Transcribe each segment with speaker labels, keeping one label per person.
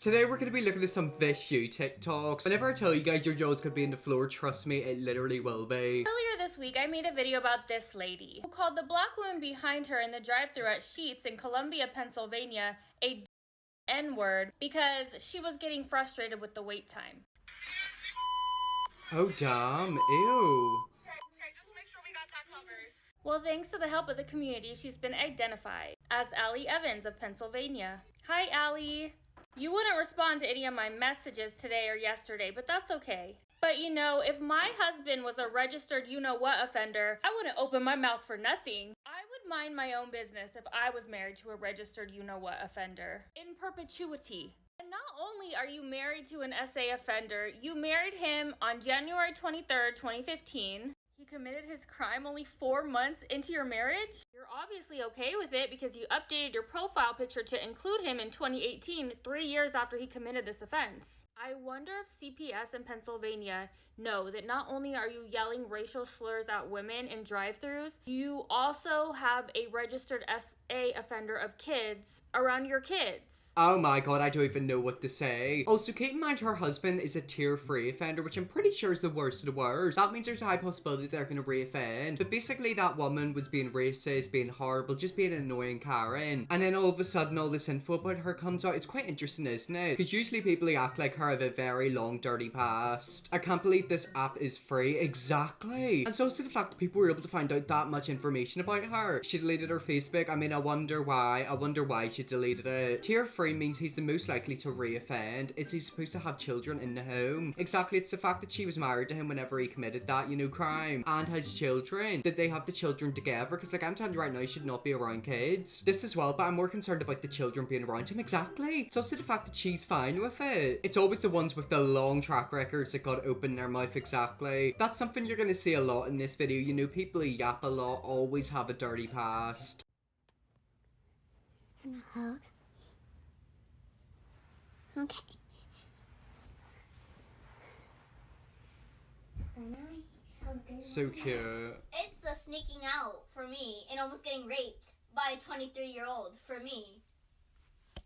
Speaker 1: Today we're going to be looking at some vicious Tik Toks. Whenever I tell you guys your jaws could be on the floor, trust me, it literally will be.
Speaker 2: Earlier this week, I made a video about this lady who called the black woman behind her in the drive-thru at Sheetz in Columbia, Pennsylvania, a N-word because she was getting frustrated with the wait time.
Speaker 1: Oh damn, ew.
Speaker 3: Okay, just make sure we got that covered.
Speaker 2: Well, thanks to the help of the community, she's been identified as Allie Evans of Pennsylvania. Hi, Allie. You wouldn't respond to any of my messages today or yesterday, but that's okay. But you know, if my husband was a registered you-know-what offender, I wouldn't open my mouth for nothing. I would mind my own business if I was married to a registered you-know-what offender. In perpetuity. And not only are you married to an SA offender, you married him on January 23rd, 2015. He committed his crime only 4 months into your marriage? You're obviously okay with it because you updated your profile picture to include him in 2018, 3 years after he committed this offense. I wonder if CPS in Pennsylvania know that not only are you yelling racial slurs at women in drive-thrus, you also have a registered SA offender of kids around your kids.
Speaker 1: Oh my god, I don't even know what to say. Also, keep in mind her husband is a tier-3 offender, which I'm pretty sure is the worst of the worst. That means there's a high possibility they're gonna re-offend. But basically that woman was being racist, being horrible, just being an annoying Karen. And then all of a sudden all this info about her comes out. It's quite interesting, isn't it? Because usually people who act like her have a very long, dirty past. I can't believe this app is free. Exactly. And so also the fact that people were able to find out that much information about her. She deleted her Facebook. I mean, I wonder why. I wonder why she deleted it. Tier 3 means he's the most likely to re-offend. He's supposed to have children in the home. Exactly, it's the fact that she was married to him whenever he committed that, you know, crime. And has children. Did they have the children together? Because, like, I'm telling you right now, he should not be around kids. This as well, but I'm more concerned about the children being around him. Exactly. It's also the fact that she's fine with it. It's always the ones with the long track records that got open their mouth. Exactly. That's something you're gonna see a lot in this video. You know, people who yap a lot always have a dirty past.
Speaker 4: And a hug. Okay.
Speaker 1: So cute.
Speaker 4: It's the sneaking out for me and almost getting raped by a 23-year-old for me.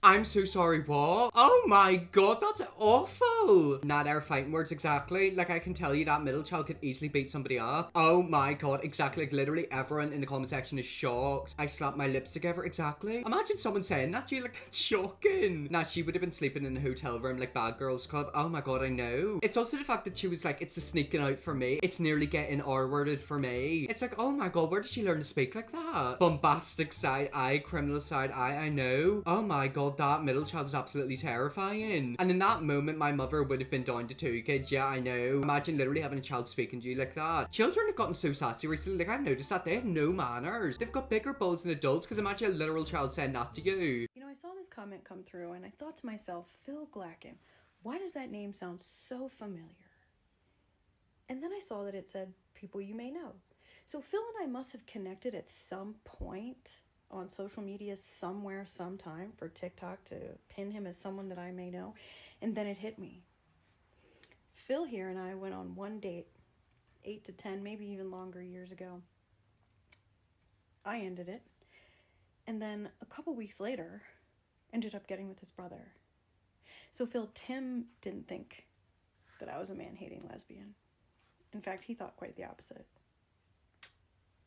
Speaker 1: I'm so sorry, what? Oh my god, that's awful! Nah, they're fighting words, exactly. Like, I can tell you that middle child could easily beat somebody up. Oh my god, exactly. Like, literally everyone in the comment section is shocked. I slapped my lips together, exactly. Imagine someone saying that to you, like, that's shocking. Nah, she would have been sleeping in a hotel room like Bad Girls Club. Oh my god, I know. It's also the fact that she was like, it's the sneaking out for me. It's nearly getting R-worded for me. It's like, oh my god, where did she learn to speak like that? Bombastic side eye, criminal side eye, I know. Oh my god, that middle child is absolutely terrifying. And in that moment, my mother would have been down to 2 kids. Yeah, I know. Imagine literally having a child speaking to you like that. Children have gotten so sassy recently. Like, I've noticed that they have no manners. They've got bigger balls than adults. Because imagine a literal child saying that to you.
Speaker 5: You know, I saw this comment come through and I thought to myself, Phil Glacken, why does that name sound so familiar? And then I saw that it said people you may know. So Phil and I must have connected at some point on social media somewhere, sometime for TikTok to pin him as someone that I may know. And then it hit me. Phil here and I went on one date 8 to 10, maybe even longer years ago. I ended it. And then a couple weeks later, ended up getting with his brother. So Phil, Tim didn't think that I was a man-hating lesbian. In fact, he thought quite the opposite.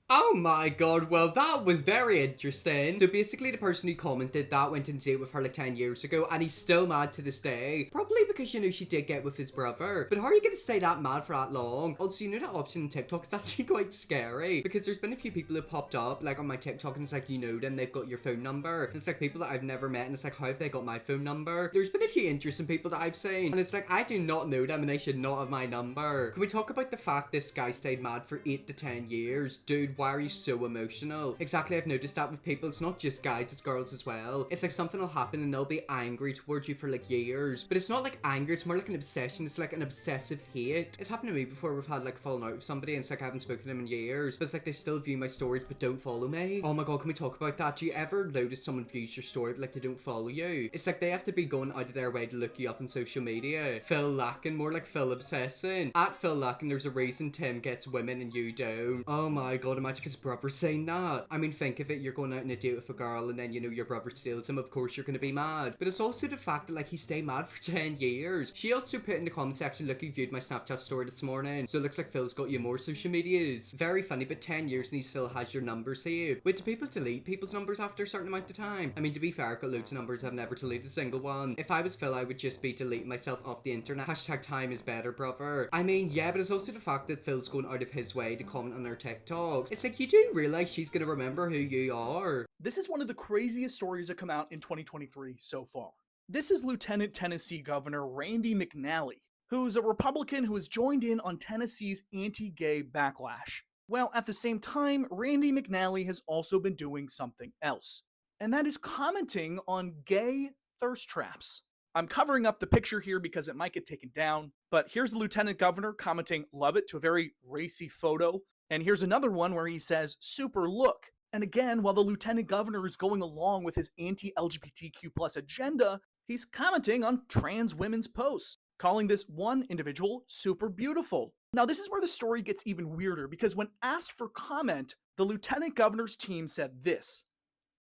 Speaker 1: Oh my god, well that was very interesting. So basically the person who commented that went on a date with her like 10 years ago and he's still mad to this day. Probably because, you know, she did get with his brother. But how are you going to stay that mad for that long? Also, you know that option in TikTok is actually quite scary because there's been a few people who popped up like on my TikTok and it's like, you know them, they've got your phone number. And it's like people that I've never met and it's like, how have they got my phone number? There's been a few interesting people that I've seen and it's like, I do not know them and they should not have my number. Can we talk about the fact this guy stayed mad for 8 to 10 years? Dude, why are you so emotional? Exactly, I've noticed that with people. It's not just guys, it's girls as well. It's like something will happen and they'll be angry towards you for like years. But it's not like anger, it's more like an obsession. It's like an obsessive hate. It's happened to me before. We've had like falling out with somebody and it's like I haven't spoken to them in years. But it's like they still view my stories but don't follow me. Oh my god, can we talk about that? Do you ever notice someone views your story but like they don't follow you? It's like they have to be going out of their way to look you up on social media. Phil Lackin, more like Phil obsessing. At Phil Lackin, there's a reason Tim gets women and you don't. Oh my god, imagine if his brother saying that. I mean, think of it, you're going out on a date with a girl and then, you know, your brother steals him. Of course you're gonna be mad. But it's also the fact that, like, he stayed mad for 10 years. She also put in the comment section, look, you viewed my Snapchat story this morning, so it looks like Phil's got you more social medias. Very funny, but 10 years and he still has your number saved. Wait, do people delete people's numbers after a certain amount of time? I mean, to be fair, I've got loads of numbers, I've never deleted a single one. If I was Phil, I would just be deleting myself off the internet. Hashtag time is better, brother. I mean, yeah, but it's also the fact that Phil's going out of his way to comment on her TikToks. It's like, you do realize she's gonna remember who you are.
Speaker 6: This is one of the craziest stories that come out in 2023 so far. This is Lieutenant Tennessee Governor Randy McNally, who's a Republican who has joined in on Tennessee's anti-gay backlash. Well, at the same time, Randy McNally has also been doing something else, and that is commenting on gay thirst traps. I'm covering up the picture here because it might get taken down, but here's the Lieutenant Governor commenting "love it" to a very racy photo, and here's another one where he says "super look." And again, while the Lieutenant Governor is going along with his anti-LGBTQ+ agenda, he's commenting on trans women's posts, calling this one individual super beautiful. Now, this is where the story gets even weirder, because when asked for comment, the Lieutenant Governor's team said this: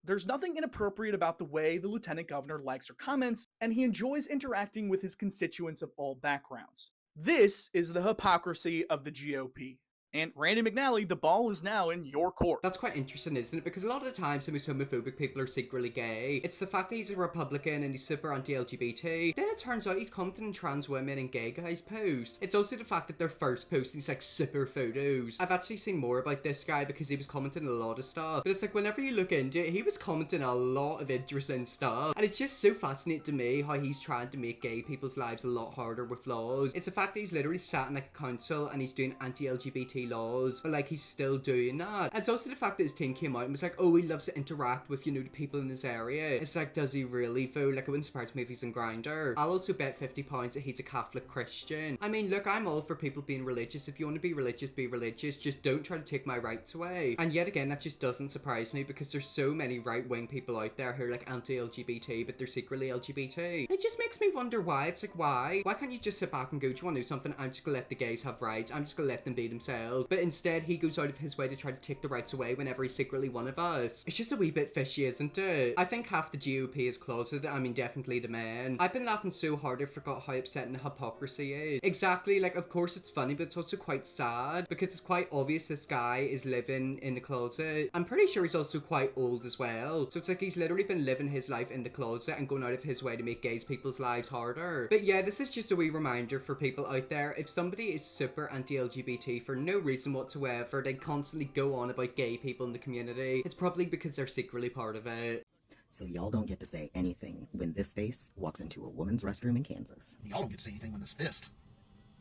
Speaker 6: "There's nothing inappropriate about the way the Lieutenant Governor likes or comments, and he enjoys interacting with his constituents of all backgrounds." This is the hypocrisy of the GOP. And Randy McNally, the ball is now in your court.
Speaker 1: That's quite interesting, isn't it? Because a lot of the times the most homophobic people are secretly gay. It's the fact that he's a Republican and he's super anti-LGBT. Then it turns out he's commenting on trans women and gay guys' posts. It's also the fact that their first post, these like super photos. I've actually seen more about this guy because he was commenting a lot of stuff. But it's like, whenever you look into it, he was commenting a lot of interesting stuff. And it's just so fascinating to me how he's trying to make gay people's lives a lot harder with laws. It's the fact that he's literally sat in like a council and he's doing anti-LGBT laws, but like he's still doing that. And it's also the fact that his team came out and was like, oh, he loves to interact with, you know, the people in his area. It's like, does he really though? Like, it wouldn't surprise me if he's in Grindr. I'll also bet £50 that he's a Catholic Christian. I mean, look, I'm all for people being religious. If you want to be religious, be religious. Just don't try to take my rights away. And yet again, that just doesn't surprise me because there's so many right-wing people out there who are like anti-LGBT, but they're secretly LGBT. It just makes me wonder why. It's like, why? Why can't you just sit back and go, do you want to know something? I'm just gonna let the gays have rights. I'm just gonna let them be themselves. But instead, he goes out of his way to try to take the rights away whenever he's secretly one of us. It's just a wee bit fishy, isn't it? I think half the GOP is closeted. I mean, definitely the men. I've been laughing so hard I forgot how upsetting the hypocrisy is. Exactly, like, of course it's funny, but it's also quite sad because it's quite obvious this guy is living in the closet. I'm pretty sure he's also quite old as well. So it's like he's literally been living his life in the closet and going out of his way to make gays people's lives harder. But yeah, this is just a wee reminder for people out there. If somebody is super anti-LGBT for no reason whatsoever, they constantly go on about gay people in the community, it's probably because they're secretly part of it.
Speaker 7: So y'all don't get to say anything when this face walks into a woman's restroom in Kansas.
Speaker 8: Y'all don't get to say anything when this fist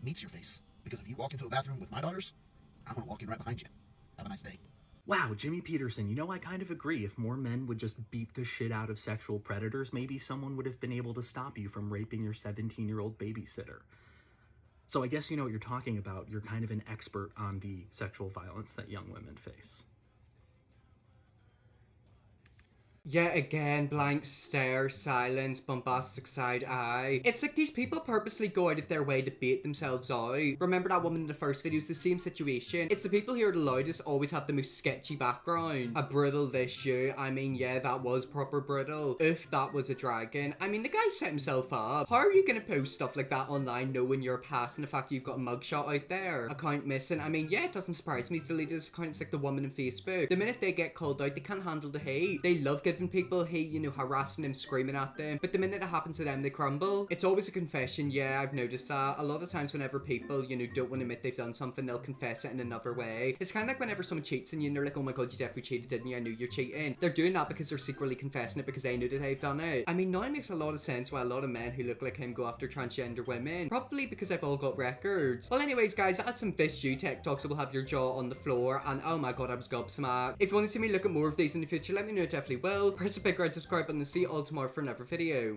Speaker 8: meets your face. Because if you walk into a bathroom with my daughters, I'm gonna walk in right behind you. Have a nice day.
Speaker 9: Wow, Jimmy Peterson, you know, I kind of agree. If more men would just beat the shit out of sexual predators, maybe someone would have been able to stop you from raping your 17-year-old babysitter. So I guess you know what you're talking about. You're kind of an expert on the sexual violence that young women face.
Speaker 1: Yet again, blank stare, silence, bombastic side eye. It's like these people purposely go out of their way to bait themselves out. Remember that woman in the first video? It's the same situation. It's the people who are the loudest always have the most sketchy background. A brutal this you. I mean, yeah, that was proper brutal. If that was a dragon. I mean, the guy set himself up. How are you gonna post stuff like that online knowing your past and the fact you've got a mugshot out there? Account missing. I mean, yeah, it doesn't surprise me. He's deleted his account. It's like the woman on Facebook. The minute they get called out, they can't handle the hate. They love giving people hate, you know, harassing them, screaming at them, but the minute it happens to them, they crumble. It's always a confession. Yeah, I've noticed that. A lot of times whenever people, you know, don't want to admit they've done something, they'll confess it in another way. It's kind of like whenever someone cheats on you and they're like, oh my god, you definitely cheated, didn't you? I knew you're cheating. They're doing that because they're secretly confessing it because they knew that they've done it. I mean, now it makes a lot of sense why a lot of men who look like him go after transgender women. Probably because they've all got records. Well, anyways, guys, that's some fish you Tik Toks that will have your jaw on the floor, and oh my god, I was gobsmacked. If you want to see me look at more of these in the future, let me know, I definitely will. Press the big red subscribe button and see you all tomorrow for another video.